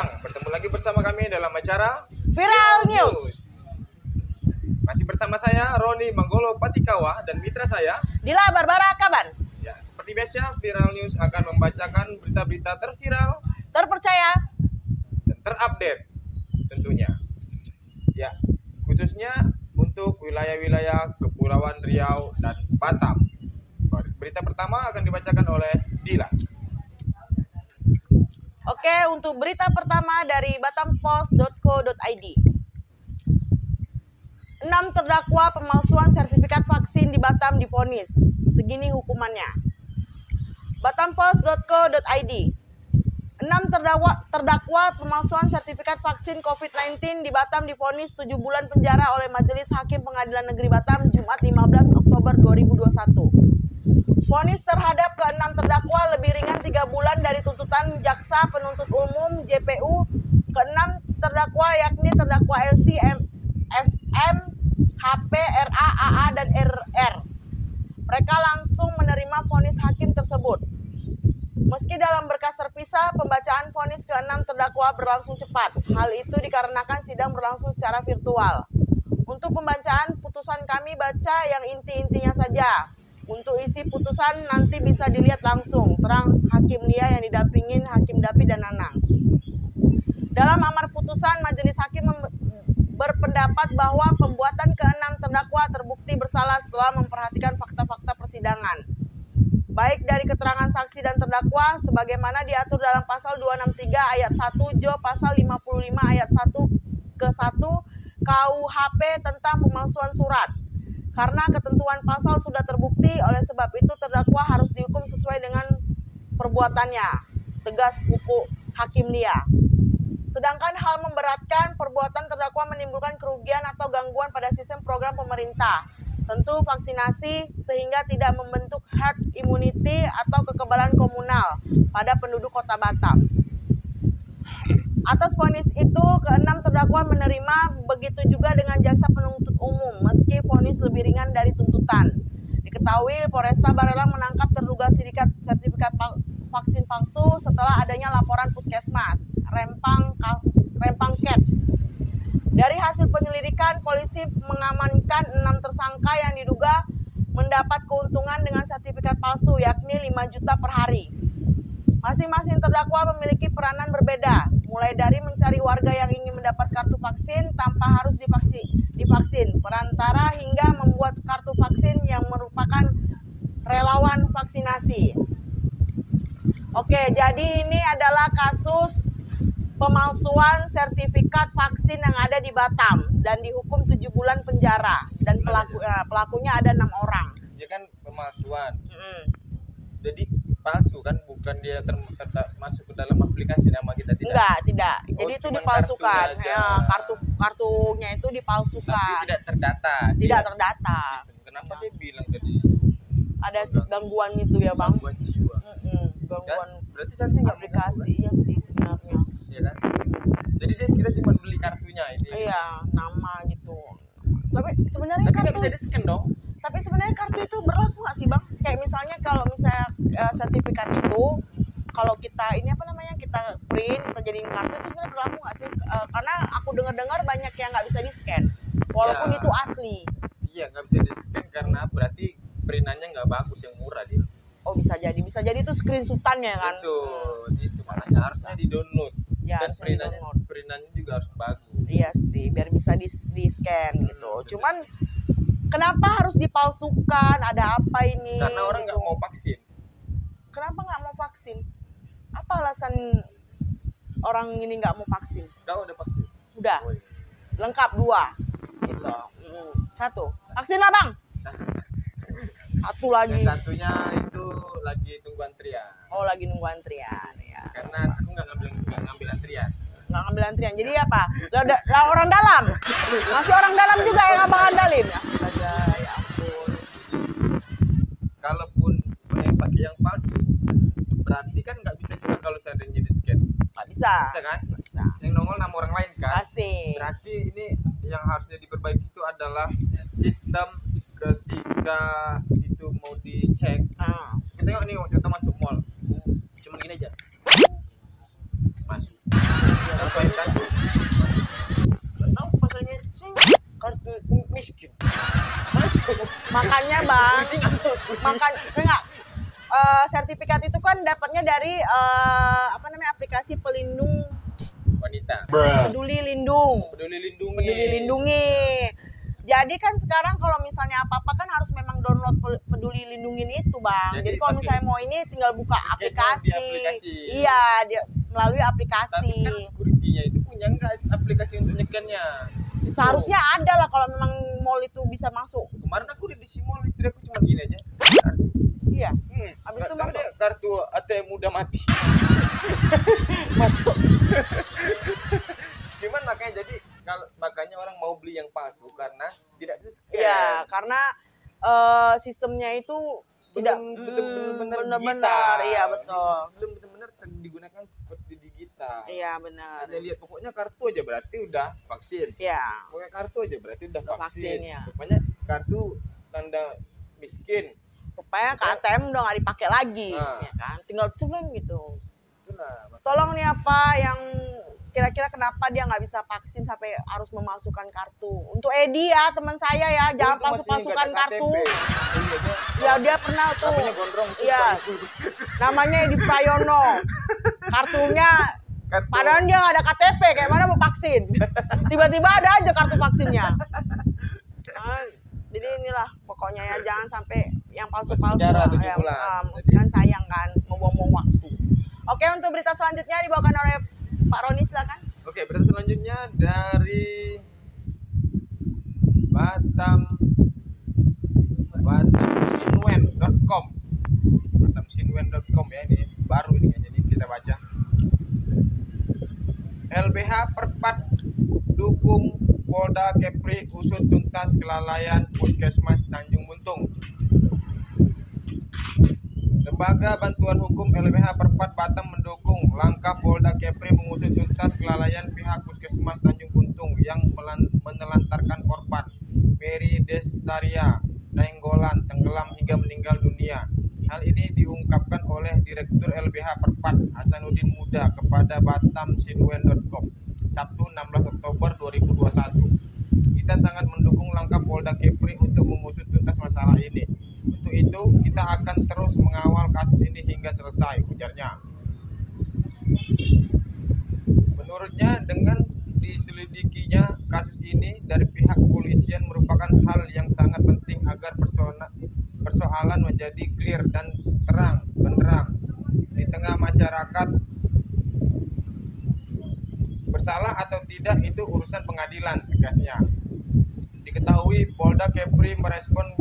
siang, bertemu lagi bersama kami dalam acara Viral News. Masih bersama saya Roni Manggolo Patikawa dan mitra saya Dila Barbara Kaban. Ya, seperti biasa Viral News akan membacakan berita-berita terviral, Terpercaya dan terupdate tentunya. Ya, khususnya untuk wilayah-wilayah Kepulauan Riau dan Batam. Berita pertama akan dibacakan oleh Dila. Oke, untuk berita pertama dari batampost.co.id. 6 terdakwa pemalsuan sertifikat vaksin di Batam divonis. Segini hukumannya. batampost.co.id. 6 terdakwa pemalsuan sertifikat vaksin COVID-19 di Batam divonis 7 bulan penjara oleh Majelis Hakim Pengadilan Negeri Batam Jumat 15 Oktober 2021. Vonis terhadap ke-6 terdakwa lebih ringan 3 bulan dari tuntutan Jaksa Penuntut Umum JPU. Ke-6 terdakwa yakni terdakwa LC, FM, HP, RA, AA, dan RR. Mereka langsung menerima vonis hakim tersebut. Meski dalam berkas terpisah, pembacaan vonis ke-6 terdakwa berlangsung cepat. Hal itu dikarenakan sidang berlangsung secara virtual. Untuk pembacaan putusan kami baca yang inti-intinya saja. Untuk isi putusan nanti bisa dilihat langsung, terang Hakim Lia yang didampingin Hakim Dapi dan Nanang. Dalam amar putusan, Majelis Hakim berpendapat bahwa pembuatan ke-6 terdakwa terbukti bersalah setelah memperhatikan fakta-fakta persidangan. Baik dari keterangan saksi dan terdakwa, sebagaimana diatur dalam pasal 263 ayat 1 Jo pasal 55 ayat 1 ke 1 KUHP tentang pemalsuan surat. Karena ketentuan pasal sudah terbukti, oleh sebab itu terdakwa harus dihukum sesuai dengan perbuatannya. Tegas hukum Hakim Lia. Sedangkan hal memberatkan, perbuatan terdakwa menimbulkan kerugian atau gangguan pada sistem program pemerintah. Tentu vaksinasi sehingga tidak membentuk herd immunity atau kekebalan komunal pada penduduk kota Batam. Atas vonis itu, ke-6 terdakwa menerima, begitu juga dengan jaksa penuntut umum, meski vonis lebih ringan dari tuntutan. Diketahui Polresta Barelang menangkap terduga sindikat sertifikat vaksin palsu setelah adanya laporan puskesmas Rempang Ket. Dari hasil penyelidikan, polisi mengamankan 6 tersangka yang diduga mendapat keuntungan dengan sertifikat palsu, yakni 5 juta per hari. Masing-masing terdakwa memiliki peranan berbeda, mulai dari mencari warga yang ingin mendapat kartu vaksin tanpa harus divaksin, perantara hingga membuat kartu vaksin yang merupakan relawan vaksinasi. Oke, jadi ini adalah kasus pemalsuan sertifikat vaksin yang ada di Batam dan dihukum 7 bulan penjara dan pelakunya ada 6 orang. Dia kan pemalsuan. Jadi palsu kan, bukan dia masuk ke dalam aplikasi nama kita, tidak. Tidak. Jadi itu dipalsukan. Kartunya itu dipalsukan. Tapi tidak terdata. Tidak terdata. Kenapa dia bilang tadi ada gangguan itu ya, Bang? Gangguan jiwa. Gangguan Kan? Berarti seharusnya nggak aplikasi, iya sih sebenarnya. Iya kan? Jadi kita cuma beli kartunya ini. Iya, nama gitu. Tapi sebenarnya Tapi kartu nggak bisa di-scan dong. Tapi sebenarnya kartu itu berlaku nggak sih, Bang? Kayak misalnya kalau misalnya sertifikat itu, kalau kita kita print, kita jadiin kartu itu sebenarnya berlaku nggak sih? Karena aku dengar banyak yang nggak bisa di-scan, walaupun Ya. itu asli. Iya, nggak bisa di-scan karena berarti printannya nggak bagus, yang murah dia. Oh, bisa jadi itu screenshotannya kan? Screenshot, itu makanya harusnya di-download. Ya, Dan harusnya di-download. printannya juga harus bagus. Iya sih, biar bisa di-scan gitu. Cuman kenapa harus dipalsukan? Ada apa ini? Karena orang gitu. nggak mau vaksin. Kenapa nggak mau vaksin? Apa alasan orang ini nggak mau vaksin? Kau udah vaksin? Udah, Oh, iya. lengkap 2 gitu. 1. Vaksin lah, Bang. Satu lagi. Dan satunya itu lagi tunggu antrian. Oh, lagi nunggu antrian ya. Karena aku nggak ngambil antrian. Nggak ngambil antrian. Jadi apa? Lah orang dalam. Masih orang dalam juga yang abang andalin ya. Astaga, ya ampun. Kalaupun pakai yang palsu, berarti kan nggak bisa juga kalau seandainya di scan. Nggak bisa. Bisa kan? Nggak bisa. Yang nongol nama orang lain kan? Pasti. Berarti ini yang harusnya diperbaiki itu adalah sistem ketika itu mau dicek. Kita tengok nih, contoh masuk mall. Cuman gini aja. Masuk. Pahit Tanjung. Nggak tahu pasalnya sing kartu miskin. Masuk. Makanya Bang, Penting itu. enggak sertifikat itu kan dapatnya dari aplikasi pelindung Wanita. Peduli Lindung. Peduli lindungi. Peduli Lindungi. Jadi kan sekarang kalau misalnya apa-apa kan harus memang download Peduli Lindungin itu, Bang. Jadi kalau pakai- misalnya mau ini tinggal buka aplikasi. di aplikasi. Iya, dia melalui aplikasi. Tapi sekarang security-nya itu punya nggak aplikasi untuk nyekannya? Seharusnya ada lah kalau memang mall itu bisa masuk. Kemarin aku udah di mall, istri aku cuma gini aja. Iya. Habis itu itu masuk. kartu ATM udah mati. Masuk. Cuman makanya jadi makanya orang mau beli yang palsu karena tidak di-scan. Iya, karena sistemnya itu tidak benar-benar benar-benar, iya betul. Belum benar-benar digunakan seperti digital. Iya benar. Kita lihat pokoknya kartu aja berarti udah vaksin. Iya. Pokoknya kartu aja berarti udah Udah vaksin. vaksin, ya. Pokoknya kartu tanda miskin. Supaya ke ATM udah nggak dipakai lagi, Nah. ya kan? Tinggal tulen gitu. Itulah. Tolong nih apa yang kira-kira kenapa dia nggak bisa vaksin sampai harus memasukkan kartu. Untuk Edi ya, teman saya ya, jangan Itu masih palsu-palsukan nggak ada kartu. KTP. Iya, dia Ya dia pernah tuh. punya gondrong tuh, Iya. Pak. Namanya Edi Prayono. Kartunya Kartu. padahal dia nggak ada KTP, kayak mana mau vaksin. Tiba-tiba ada aja kartu vaksinnya. Nah, jadi inilah pokoknya ya, jangan sampai yang palsu-palsu. Penjara lah. 7 bulan. Kan sayang kan, membuang-buang waktu. Oke, untuk berita selanjutnya dibawakan oleh Pak Roni, silakan. Oke, berita selanjutnya dari batamsinwen.com. batamsinwen.com ya, ini baru ini ya, jadi kita baca. LBH Perpat dukung Polda Kepri usut tuntas kelalaian Puskesmas Tanjung Buntung. Lembaga Bantuan Hukum LBH Perpat Batam mendukung langkah Polda Kepri mengusut tuntas kelalaian pihak Puskesmas Tanjung Buntung yang menelantarkan korban Mary Destaria Nainggolan tenggelam hingga meninggal dunia. Hal ini diungkapkan oleh Direktur LBH Perpat Hasanuddin Muda kepada batamsinwen.com Sabtu 16 Oktober 2021. Kita sangat mendukung langkah Polda Kepri untuk mengusut tuntas masalah ini. Untuk itu, kita akan terus mengawal kasus ini hingga selesai, ujarnya. Menurutnya, dengan diselidikinya kasus ini dari pihak kepolisian merupakan hal yang sangat penting agar persoalan menjadi clear dan terang benderang di tengah masyarakat. Bersalah atau tidak itu urusan pengadilan, tegasnya. Diketahui Polda Kepri merespon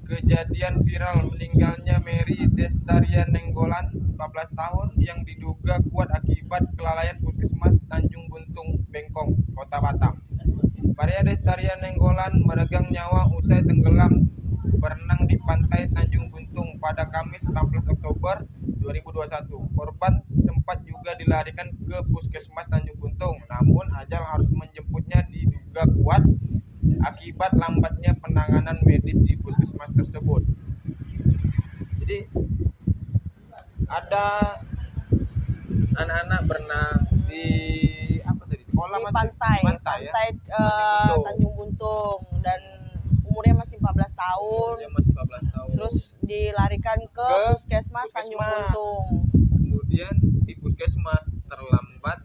kejadian viral meninggalnya Mary Destaria Nainggolan 14 tahun yang diduga kuat akibat kelalaian Puskesmas Tanjung Buntung, Bengkong, Kota Batam. Maria Destaria Nainggolan meregang nyawa usai tenggelam berenang di pantai Tanjung Buntung pada Kamis 14 Oktober 2021. Korban sempat juga dilarikan ke Puskesmas Tanjung Buntung, namun ajal harus menjemputnya diduga kuat akibat lambatnya penanganan medis di puskesmas tersebut. Jadi ada anak-anak berenang di kolam Di atau pantai ya? Tanjung Buntung, dan umurnya masih 14 tahun. Dia masih 14 tahun. Terus dilarikan ke Puskesmas Tanjung Puskesmas. Buntung. Kemudian di puskesmas terlambat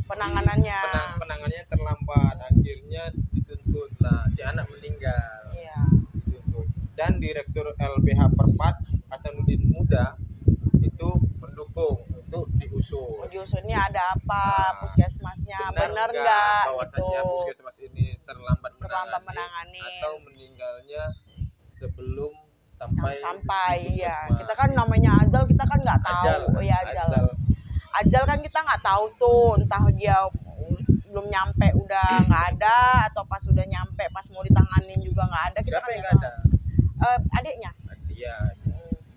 Penanganannya. penanganannya terlambat, akhirnya dituntut. Nah, si anak meninggal. Iya. Dituntut. Dan Direktur LBH Perpat Hasanuddin Muda itu mendukung untuk diusut. Diusutnya ada apa, Nah, puskesmasnya benar nggak bahwasannya gitu. puskesmas ini terlambat menangani atau meninggalnya sebelum sampai di ya. puskesmas. Kita kan namanya ajal, kita kan nggak tahu. Ajal, Oh ya ajal. asal. Ajal kan kita nggak tahu tuh, entah dia belum nyampe udah nggak ada, atau pas udah nyampe pas mau ditanganin juga nggak ada. Kita Siapa kan yang nggak nggak ada? tahu. Adiknya. Dia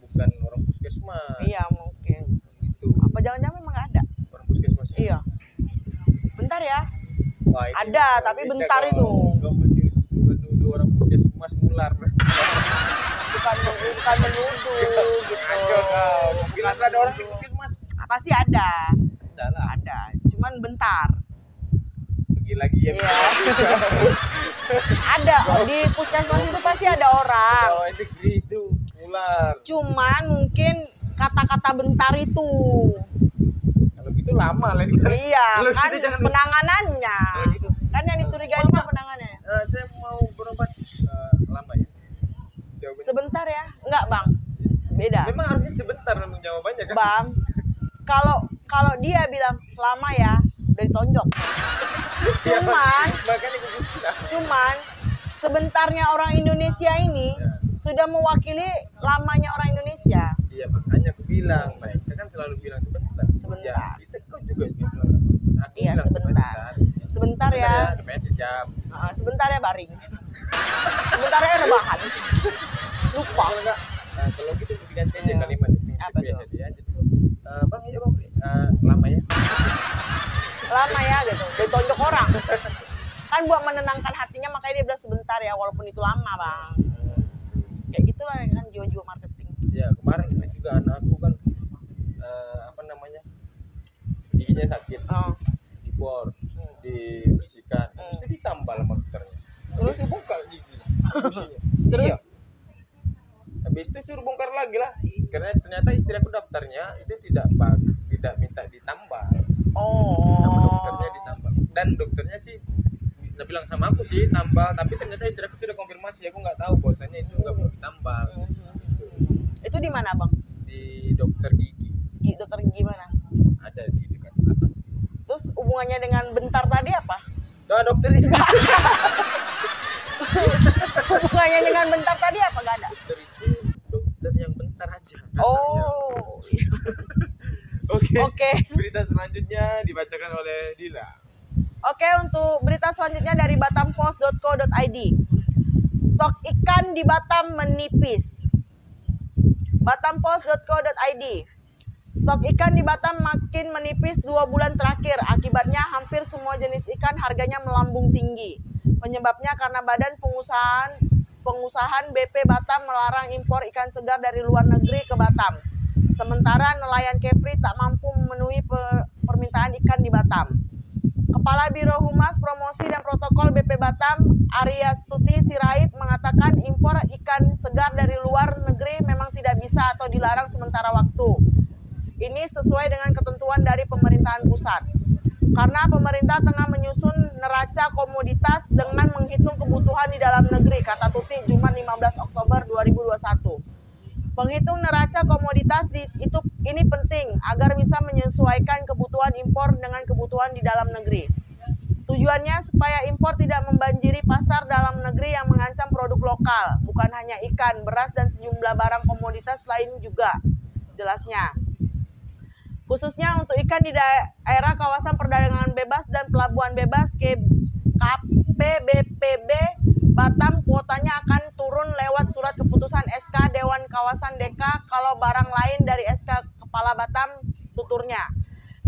bukan orang puskesmas. Iya mungkin. Gitu. Apa jangan-jangan memang nggak ada? Orang puskesmas. Iya. Bentar ya. Wah, ini Ada, nggak tapi bisa bentar kau- itu. kau menuduh orang puskesmas mular. Bukan menuduh gitu. Ngaco kau. Bilang nggak ada orang di puskesmas. Pasti ada. Ada lah. Ada. cuman bentar. Pergi lagi ya. Iya. Ada di puskesmas itu pasti ada orang. Kalau negeri itu ular. Cuman mungkin kata-kata bentar itu. Kalau gitu lama lah ini. Iya, Kalau kan gitu jangan- penanganannya. Kalau gitu. Kan yang dicurigai itu penanganannya. Saya mau berobat lama ya. Jawabannya. Sebentar ya? Enggak, Bang. Beda. Memang harusnya sebentar memang jawabannya kan. Bang, kalau dia bilang lama ya, udah ditonjok. Iya, Cuman makanya gue bilang. Cuman sebentarnya orang Indonesia ini Ya. sudah mewakili lamanya orang Indonesia. Iya makanya aku bilang, mereka kan selalu bilang sebentar. Sebentar. Ya, kita kok juga bilang sebentar. Aku Iya, bilang sebentar. Sebentar ya. Depannya sejam. Sebentar ya baring. Sebentar ya rebahan. Lupa. Kalau enggak, kalau gitu diganti aja Iya. kalimat. Apa biasa tuh? dia aja. Bang, iya bang, lama ya. Lama ya gitu. Ditonjok orang. Kan buat menenangkan hatinya makanya dia bilang sebentar ya walaupun itu lama, Bang. Kayak gitulah kan jiwa-jiwa marketing. Ya kemarin itu juga anak aku kan apa namanya giginya sakit, Oh. dibor, dibersihkan, Hmm. terus ditambal sama dokternya. Terus? Terus buka giginya, fungsinya. Terus? Iya. Habis itu suruh bongkar lagi lah, karena ternyata istri aku daftarnya itu tidak minta ditambal, sama Oh. dokternya ditambal. Dan dokternya sih dia bilang sama aku sih tambal, tapi ternyata istri aku sudah konfirmasi, aku nggak tahu bahwasanya itu nggak perlu ditambal. Itu di mana, Bang? Di dokter gigi Dokter gimana? ada di dekat atas. Terus hubungannya dengan bentar tadi apa? Nah, dokter itu Hubungannya dengan bentar tadi apa? Gak ada. dokter itu dokter yang bentar aja. Oh. Oke. Oke. Berita selanjutnya dibacakan oleh Dila. Oke, untuk berita selanjutnya dari batampost.co.id. Stok ikan di Batam menipis. Batampost.co.id. Stok ikan di Batam makin menipis 2 bulan terakhir. Akibatnya hampir semua jenis ikan harganya melambung tinggi. Penyebabnya karena Badan Pengusahaan BP Batam melarang impor ikan segar dari luar negeri ke Batam. Sementara nelayan Kepri tak mampu memenuhi permintaan ikan di Batam. Kepala Biro Humas Promosi dan Protokol BP Batam, Arya Stuti Sirait, mengatakan impor ikan segar dari luar negeri memang tidak bisa atau dilarang sementara waktu. Ini sesuai dengan ketentuan dari pemerintahan pusat. Karena pemerintah tengah menyusun neraca komoditas dengan menghitung kebutuhan di dalam negeri, kata Tuti Jumat 15 Oktober 2021. Penghitung neraca komoditas ini penting agar bisa menyesuaikan kebutuhan impor dengan kebutuhan di dalam negeri. Tujuannya supaya impor tidak membanjiri pasar dalam negeri yang mengancam produk lokal, bukan hanya ikan, beras, dan sejumlah barang komoditas lain juga, jelasnya. Khususnya untuk ikan di daerah kawasan perdagangan bebas dan pelabuhan bebas KPBPB Batam, kuotanya akan turun lewat surat keputusan SK Dewan Kawasan Deka kalau barang lain dari SK Kepala Batam, tuturnya.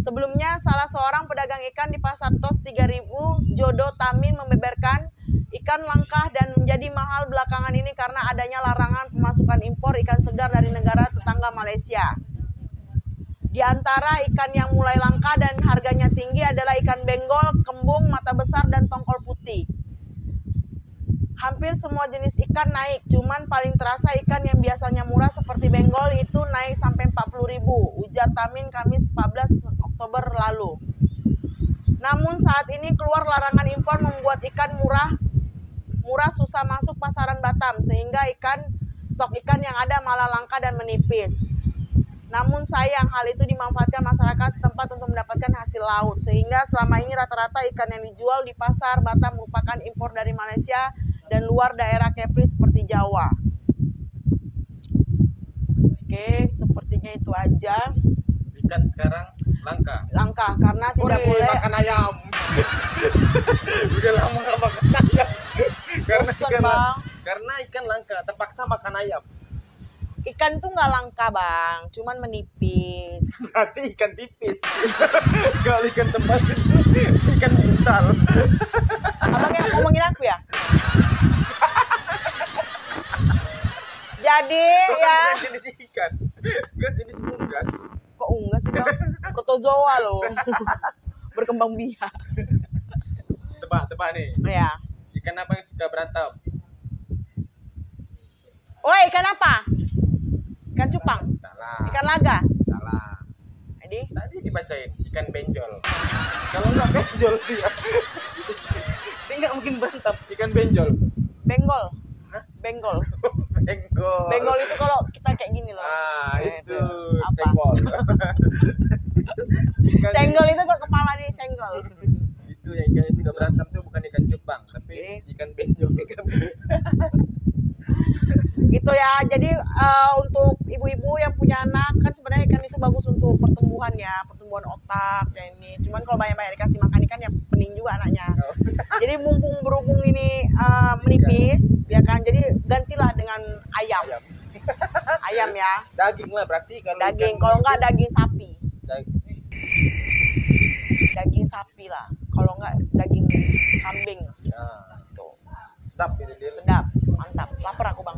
Sebelumnya, salah seorang pedagang ikan di Pasar Tos 3000, Jodo Tamin, membeberkan ikan langka dan menjadi mahal belakangan ini karena adanya larangan pemasukan impor ikan segar dari negara tetangga Malaysia. Di antara ikan yang mulai langka dan harganya tinggi adalah ikan benggol, kembung, mata besar, dan tongkol putih. Hampir semua jenis ikan naik, cuman paling terasa ikan yang biasanya murah seperti benggol itu naik sampai 40.000, ujar Tamin Kamis 14 Oktober lalu. Namun saat ini keluar larangan impor membuat ikan murah susah masuk pasaran Batam, sehingga stok ikan yang ada malah langka dan menipis. Namun sayang hal itu dimanfaatkan masyarakat setempat untuk mendapatkan hasil laut, sehingga selama ini rata-rata ikan yang dijual di pasar Batam merupakan impor dari Malaysia dan luar daerah Kepri seperti Jawa. Oke, sepertinya itu aja. Ikan sekarang langka Karena tidak boleh makan ayam. Udah lama gak makan ayam. bosan, Bang. Karena ikan langka, terpaksa makan ayam. Ikan tuh nggak langka, Bang, cuman menipis. Berarti ikan tipis. Kalau ikan tembak itu ikan pintal. Abang yang ngomongin aku ya? Jadi ya, Bukan jenis ikan, kan jenis unggas. kok unggas sih, Bang? Protozoa loh. berkembang biak. Tebak nih. Ya. Ikan apa yang suka berantem? Woi, ikan apa? Ikan cupang. Salah. Ikan laga. Salah. Jadi Tadi dibacain ikan benjol. Kalau nggak benjol dia, dia nggak mungkin berantem. Ikan benjol. benggol. Hah? Benggol. Benggol. Benggol itu kalau kita kayak gini loh. Ah, itu Apa? senggol. Ikan Senggol itu kok kepala nih senggol. itu yang ikan yang suka berantem tuh bukan ikan cupang, tapi ikan benjol. Gitu ya. Jadi untuk ibu-ibu yang punya anak kan sebenarnya ikan itu bagus untuk pertumbuhan ya, pertumbuhan otak ya ini. Cuman kalau banyak-banyak dikasih makan ikan ya pening juga anaknya. Oh. Jadi mumpung berhubung ini menipis ya kan. Jadi gantilah dengan ayam. Ayam. Ayam ya. Daging lah berarti kalau Daging, ikan kalau enggak menipis, daging sapi. Daging sapi lah. Kalau enggak daging kambing. Nah, Tuh. sedap itu dia. Sedap, mantap. Lapar aku, Bang.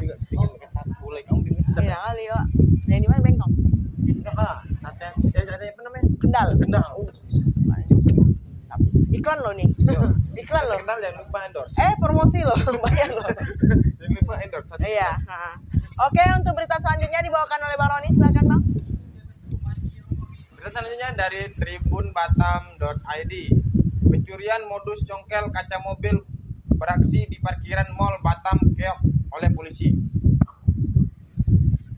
Juga pingin makan sate gulai, kamu pingin sedap. Iya kali ya. Yang di mana Bengkong? Enggak lah, sate apa namanya? Kendal. Kendal. Mantap. Iklan lo nih. Iklan lo. Kendal jangan lupa endorse. Promosi lo, bayar lo. Jangan lupa endorse. Sate Iya. Oke, untuk berita selanjutnya dibawakan oleh Bang Roni, silakan Bang. Berita selanjutnya dari tribunbatam.id. Pencurian modus congkel kaca mobil beraksi di parkiran Mall Batam Keok oleh polisi.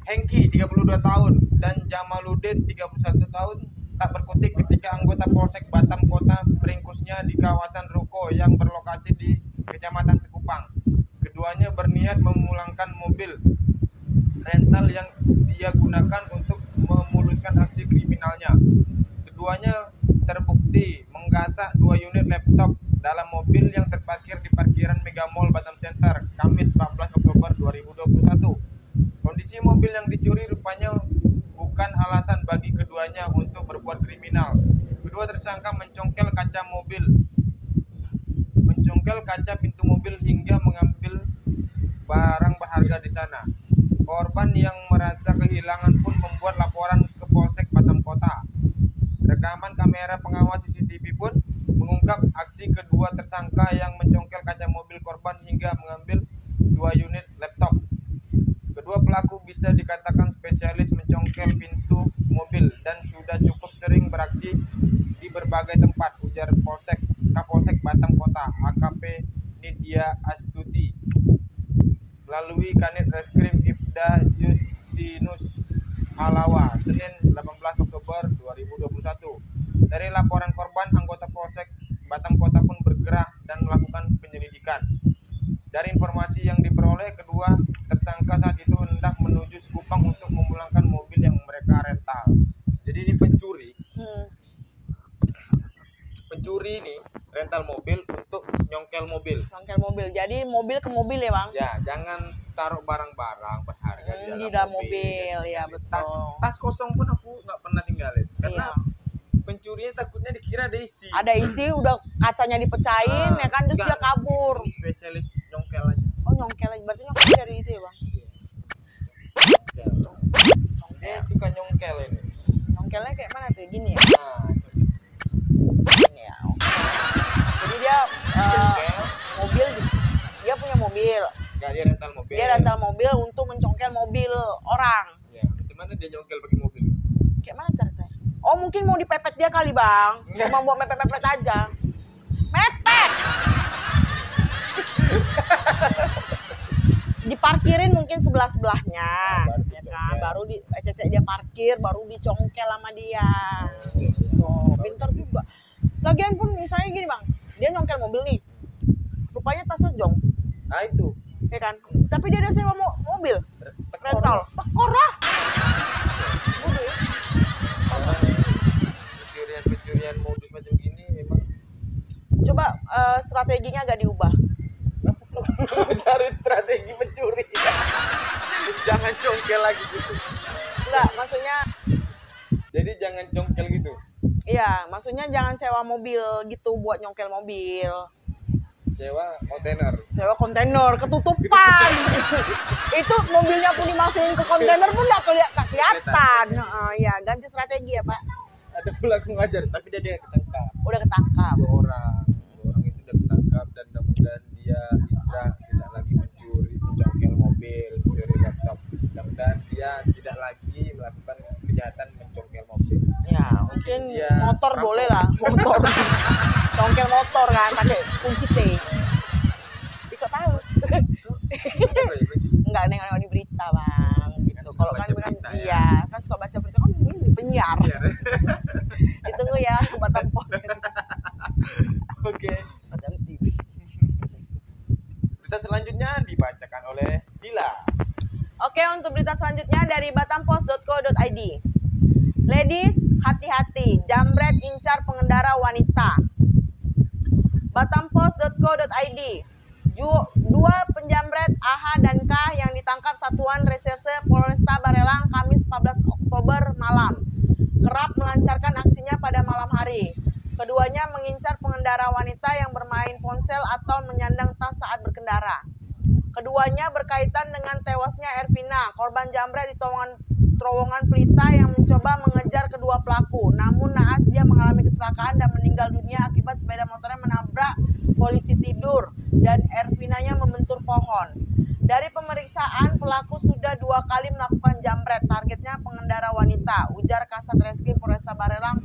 Hengki 32 tahun dan Jamaluddin 31 tahun tak berkutik ketika anggota Polsek Batam Kota meringkusnya di kawasan ruko yang berlokasi di Kecamatan Sekupang. Keduanya berniat memulangkan mobil rental yang dia gunakan untuk memuluskan aksi kriminalnya. Keduanya terbukti menggasak 2 unit laptop dalam mobil yang terparkir di parkiran Mega Mall Batam Center, Kamis 14 Oktober 2021. Kondisi mobil yang dicuri rupanya bukan alasan bagi keduanya untuk berbuat kriminal. Kedua tersangka mencongkel kaca pintu mobil hingga mengambil barang berharga di sana. Korban yang merasa kehilangan pun membuat laporan ke Polsek Batam Kota. Rekaman kamera pengawas CCTV pun mengungkap aksi kedua tersangka yang mencongkel kaca mobil korban hingga mengambil 2 unit laptop. Kedua pelaku bisa dikatakan spesialis mencongkel pintu mobil dan sudah cukup sering beraksi di berbagai tempat, ujar Kapolsek Batam Kota AKP Nidya Astuti melalui Kanit Reskrim Ibda Justinus Halawa, Senin 18 Oktober 2021. Dari laporan korban, anggota Polsek Batam Kota pun bergerak dan melakukan penyelidikan. Dari informasi yang diperoleh, kedua tersangka saat itu hendak menuju Sekupang untuk memulangkan mobil yang mereka rental. Jadi ini pencuri ini rental mobil untuk nyongkel mobil. Nyongkel mobil. Jadi mobil ke mobil ya, Bang? Ya, jangan taruh barang-barang berharga Di dalam mobil, ya betul. Tas kosong pun aku nggak pernah tinggalin karena Iya. pencurinya takutnya dikira ada isi. Ada isi, udah kacanya dipecahin ya kan, terus dia kabur. Ini spesialis nyongkel aja. Oh, nyongkel aja. Berarti nyongkel dari itu ya, Bang? Ya. Dia suka nyongkel ini. Nyongkelnya kayak mana tuh? Gini ya? Nah, Gini ya. Oke. Jadi dia nyongkel. mobil, dia punya mobil. Nggak, dia rental mobil. Dia rental mobil untuk mencongkel mobil orang. Ya, gimana dia nyongkel pakai mobil? Kayak mana ceritanya? Oh, mungkin mau dipepet dia kali, Bang. Cuma buat mepet-mepet aja. Mepet! Diparkirin mungkin sebelah-sebelahnya. Ya kan? Baru di dia parkir, baru dicongkel sama dia. Tuh, pintar juga. Lagian pun misalnya gini, Bang. Dia nyongkel mobil nih. Rupanya tasnya jong. Nah itu. Ya kan? Tapi dia udah sewa mobil. Rental. Tekor lah. Bodoh ya. Pencurian modus macam gini memang. Coba strateginya agak diubah. Cari strategi mencuri. Jangan congkel lagi gitu. Enggak, maksudnya Jadi jangan congkel gitu. iya, maksudnya jangan sewa mobil gitu buat nyongkel mobil. Sewa kontainer. Sewa kontainer ketutupan. Itu mobilnya pun dimasukin ke kontainer pun nggak kelihatan. Iya, ganti strategi ya, Pak. Ada pula aku ngajar, tapi dia kecengkal. Udah ketangkap. Dua orang itu udah ketangkap, dan mudah-mudahan dia hijrah, tidak lagi mencuri, mencongkel mobil, mencuri laptop. Mudah-mudahan dia tidak lagi melakukan kejahatan mencongkel mobil. Ya, mungkin Dia motor rampok. boleh lah, motor. Congkel motor kan pakai kunci T. Kok tahu? Enggak nengok di berita, Bang. Gitu. Kan suka Kalau kan baca kan berita, iya, kan suka baca berita kan ini penyiar. Ditunggu ya Batam Pos. Oke. Batam TV. Berita selanjutnya dibacakan oleh Dila. Oke, untuk berita selanjutnya dari batampos.co.id. Ladies, hati-hati, jambret incar pengendara wanita. Batampos.co.id. Dua penjamret AH dan K yang ditangkap Satuan Reserse Polresta Barelang Kamis 14 Oktober malam kerap melancarkan aksinya pada malam hari. Keduanya mengincar pengendara wanita yang bermain ponsel atau menyandang tas saat berkendara. Keduanya berkaitan dengan tewasnya Ervina, korban jambret di terowongan Pelita yang mencoba mengejar kedua pelaku. Namun naas dia mengalami kecelakaan dan meninggal dunia akibat sepeda motornya menabrak polisi tidur dan Ervinanya membentur pohon. Dari pemeriksaan, pelaku sudah 2 kali melakukan jambret. Targetnya pengendara wanita, ujar Kasat Reskrim Polresta Barelang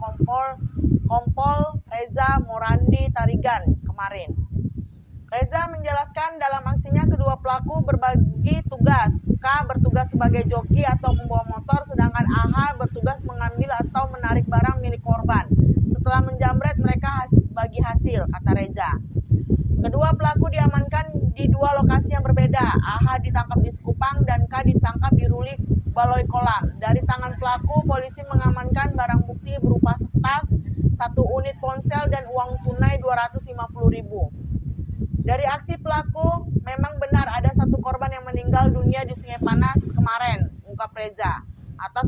Kompol Reza Morandi Tarigan kemarin. Reza menjelaskan dalam aksinya kedua pelaku berbagi tugas. K bertugas sebagai joki atau membawa motor, sedangkan AH bertugas mengambil atau menarik barang milik korban. Setelah menjambret, mereka bagi hasil, kata Reza. Kedua pelaku diamankan di 2 lokasi yang berbeda. AH ditangkap di Sekupang dan K ditangkap di Ruli Baloi Kolam. Dari tangan pelaku, polisi mengamankan barang bukti berupa tas, 1 unit ponsel dan uang tunai 250.000. Dari aksi pelaku, memang benar ada 1 korban yang meninggal dunia di Sungai Panas kemarin, ungkap Reza. Atas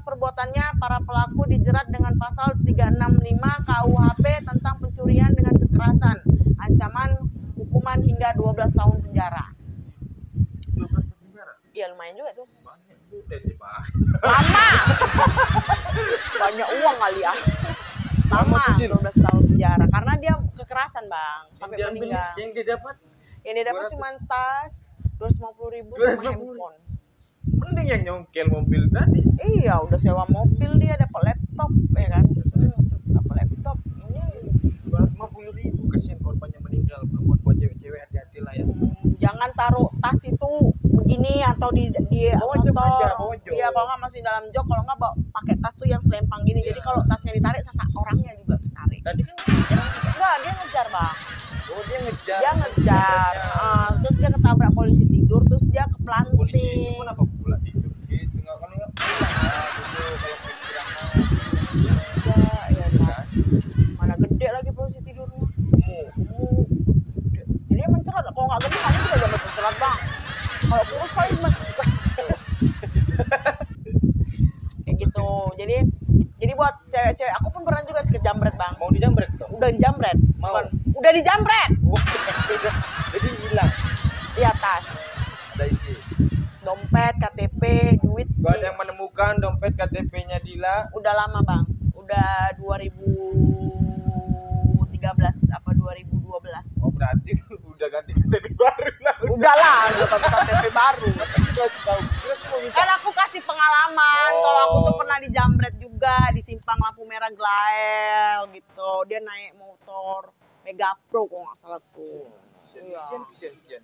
perbuatannya, para pelaku dijerat dengan pasal 365 KUHP tentang pencurian dengan kekerasan, ancaman hukuman hingga 12 tahun penjara. 12 tahun penjara. Iya lumayan juga tuh. Banyak juga sih, Pak. Lama. Banyak uang kali ya. Lama, Lama tuh, Din. 12 tahun penjara karena dia kekerasan, Bang, sampai Yang diambil, meninggal. yang didapat Yang dia dapat 200. cuma tas 250.000 sama 250.000. handphone. mending yang nyongkel mobil tadi. Iya, udah sewa mobil dia dapat laptop, ya kan? Dapat laptop. Ini 250.000, kasihan korbannya meninggal. Perempuan buat cewek-cewek hati-hati lah ya. jangan taruh tas itu begini atau di Bawa jok motor. aja, bawa jok. Iya, kalau nggak masih dalam jok, kalau nggak bawa pakai tas tuh yang selempang gini. Jadi Iya. kalau tasnya ditarik, sasak orangnya juga ditarik. Tadi kan Enggak, dia ngejar, Bang. dia ngejar. Dia ngejar. Jambretnya. Terus dia ketabrak polisi tidur, terus dia Polisi itu keplanting. kenapa pula tidur gitu? Nggak kalau nggak pulang lah dulu kalau istirahat. Enggak, ya kan. Mana gede lagi polisi tidurnya. Jadi dia mencerat. Kalau nggak gede, kamu juga jangan mencerat, Bang. Kalau kurus paling mencerat. Kayak gitu. Jadi buat cewek-cewek, aku pun pernah juga sikit jambret, Bang. Mau dijambret tuh? Udah dijambret. Mau? Udah dijambret. Jadi hilang. Iya, tas, Ada isi. dompet, KTP, duit. Gak ada yang menemukan dompet KTP-nya Dila. Udah lama, Bang. Udah 2013 apa 2012. Oh berarti udah ganti KTP baru lah. Udah lah, udah dapat KTP baru. Terus tahu. Terus mau minta. Kan aku kasih pengalaman, Oh. kalau aku tuh pernah dijambret juga di simpang lampu merah Glael gitu. Dia naik motor Mega Pro kok nggak salah tuh. Iya. Kesian.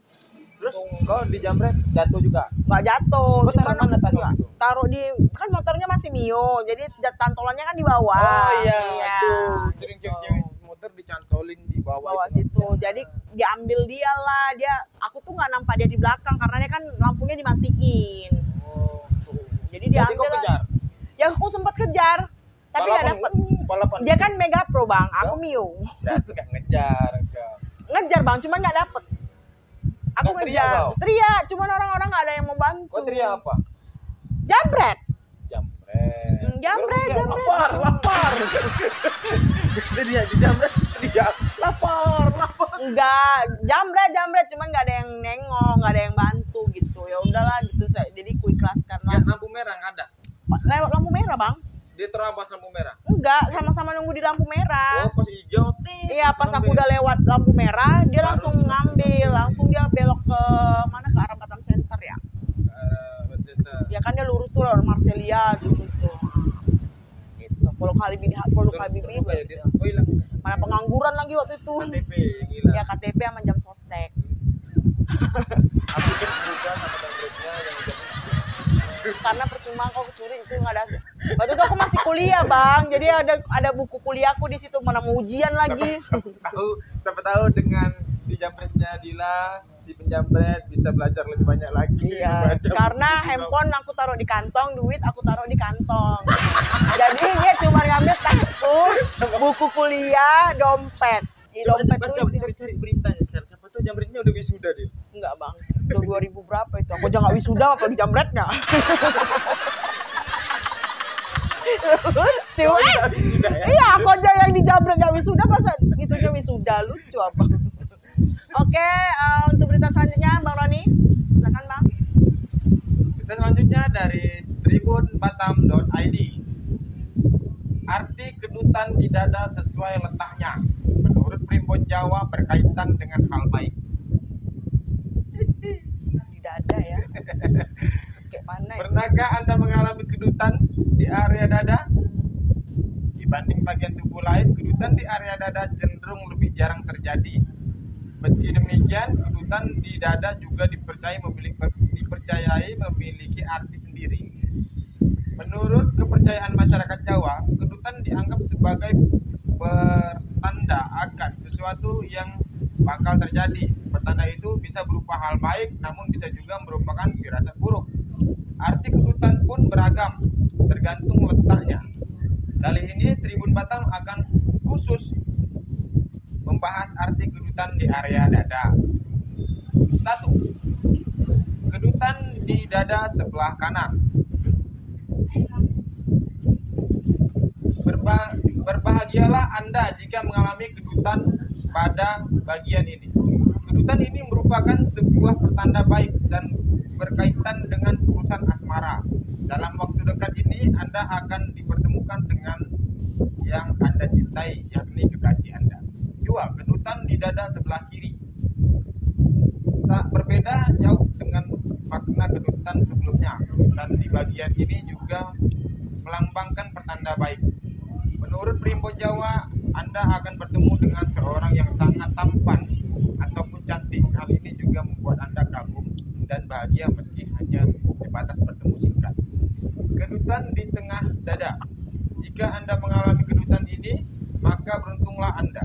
Terus kau dijambret jatuh juga. Nggak jatuh, Kau taruh mana tas iya, waktu itu? taruh di, kan motornya masih Mio, jadi tantolannya kan di bawah. Oh iya, tuh sering gitu. cewek-cewek motor dicantolin di bawah. Bawa itu. situ, jadi diambil dia lah. Aku tuh nggak nampak dia di belakang karena dia kan lampunya dimatiin. Oh, tuh. Jadi Jadi kau diambil lah. kejar. Ya aku sempat kejar, tapi nggak dapet. Balapan. Dia kan Mega Pro, Bang, aku Mio. Berarti nggak ngejar kau. Ngejar, Bang, cuman nggak dapet. Aku Nggak teriak ngejar, kau? teriak, cuman orang-orang nggak ada yang mau bantu. Kau teriak apa? Jambret. Jambret. Jambret, Baru teriak, jambret. Lapar. Jadi dia dijambret teriak. Lapar. Enggak, jambret, cuman nggak ada yang nengok, nggak ada yang bantu gitu. Ya udahlah gitu, jadi ku ikhlaskan lah. Ya, lampu merah nggak ada. Lewat lampu merah, Bang. Dia terabas lampu merah. Enggak, sama-sama nunggu di lampu merah. Oh, pas hijau. Tit, Iya, pas aku udah lewat lampu merah, dia Baru langsung ngambil, langsung dia belok ke mana, ke arah Batam Center ya. Ya kan dia lurus tuh lewat Marcelia gitu tuh. Gitu. Polo Habibie gitu. Oh, hilang. Mana pengangguran lagi waktu itu. KTP yang hilang. Ya KTP sama jam sostek. Aku kan buka sama tabletnya yang udah Karena percuma kau curi itu nggak ada. Waktu itu aku masih kuliah bang, jadi ada buku kuliahku di situ, mana mau ujian lagi. Siapa tahu dengan dijamretnya Dila, si penjamret bisa belajar lebih banyak lagi. Iya, Baca karena buku handphone aku taruh di kantong, duit aku taruh di kantong. Jadi dia cuma ngambil tasku, buku kuliah, dompet. Di Coba dompet baca, tuh isi. cari beritanya sekarang. Siapa tahu jamretnya udah wisuda dia. Enggak bang, udah 2000 berapa itu? Aku aja nggak wisuda, apa di jamretnya? Lucu Wisuda ya. Iya, aku aja yang di jamret nggak wisuda, masa gitunya wisuda, lucu apa? Oke, untuk berita selanjutnya Bang Roni, silakan Bang. Berita selanjutnya dari tribunbatam.id. Arti kedutan di dada sesuai letaknya. Menurut Primbon Jawa berkaitan dengan hal baik. Di dada ya. Kayak mana ya? Pernahkah Anda mengalami kedutan di area dada? Dibanding bagian tubuh lain, kedutan di area dada cenderung lebih jarang terjadi. Meski demikian, kedutan di dada juga dipercayai memiliki arti sendiri. Menurut kepercayaan masyarakat Jawa, kedutan dianggap sebagai pertanda akan sesuatu yang bakal terjadi. Pertanda itu bisa berupa hal baik, namun bisa juga merupakan firasat buruk. Arti kedutan pun beragam, tergantung letaknya. Kali ini Tribun Batam akan khusus membahas arti kedutan di area dada. 1. Kedutan di dada sebelah kanan. Berbahagialah Anda jika mengalami kedutan pada bagian ini. Kedutan ini merupakan sebuah pertanda baik dan berkaitan dengan urusan asmara. Dalam waktu dekat ini Anda akan dipertemukan dengan yang Anda cintai, yakni kekasih Anda. 2. Kedutan di dada sebelah kiri. Tak berbeda jauh dengan makna kedutan sebelumnya. Kedutan di bagian ini juga melambangkan pertanda baik. Menurut Primbon Jawa, Anda akan bertemu dengan seorang yang sangat tampan ataupun cantik. Hal ini juga membuat Anda kagum dan bahagia meski hanya sebatas bertemu singkat. Kedutan di tengah dada. Jika Anda mengalami kedutan ini, maka beruntunglah Anda.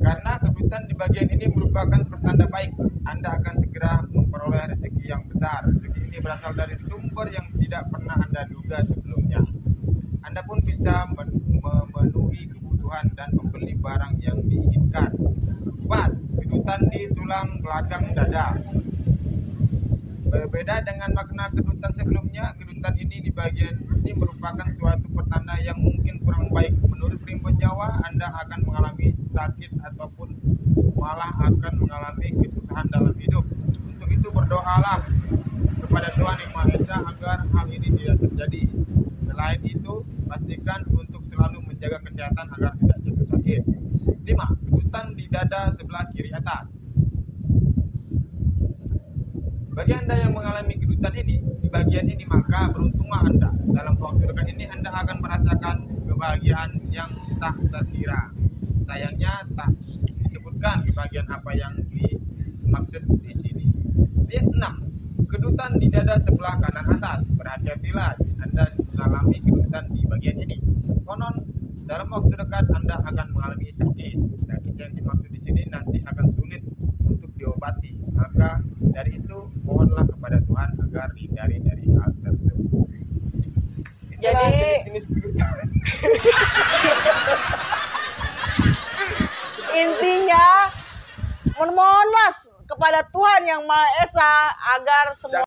Karena kedutan di bagian ini merupakan pertanda baik, Anda akan segera memperoleh rezeki yang besar. Rezeki ini berasal dari sumber yang tidak pernah Anda duga sebelumnya. Anda pun bisa memenuhi kebutuhan dan membeli barang yang diinginkan. 4. Kedutan di tulang belakang dada. Berbeda dengan makna kedutan sebelumnya, kedutan ini di bagian ini merupakan suatu pertanda yang mungkin kurang baik. Menurut Primbon Jawa, Anda akan mengalami sakit ataupun malah akan mengalami kesusahan dalam hidup. Untuk itu berdoalah kepada Tuhan Yang Maha Esa agar hal ini tidak terjadi. Selain itu, pastikan untuk selalu menjaga kesehatan agar tidak jatuh sakit. 5. Kedutan di dada sebelah kiri atas. Bagi Anda yang mengalami kedutan ini, di bagian ini, maka beruntunglah Anda. Dalam waktu dekat ini Anda akan merasakan kebahagiaan yang tak terkira. Sayangnya tak disebutkan di bagian apa yang dimaksud di sini. 6. Kedutan di dada sebelah kanan atas. Berhati-hatilah Anda mengalami kedutan di bagian ini. Konon dalam waktu dekat Anda akan mengalami sakit. Sakit yang dimaksud di sini nanti akan sulit untuk diobati. Maka dari itu mohonlah kepada Tuhan agar dihindari dari hal tersebut. Jadi jenis kedutan. intinya mohonlah kepada Tuhan Yang Maha Esa agar semua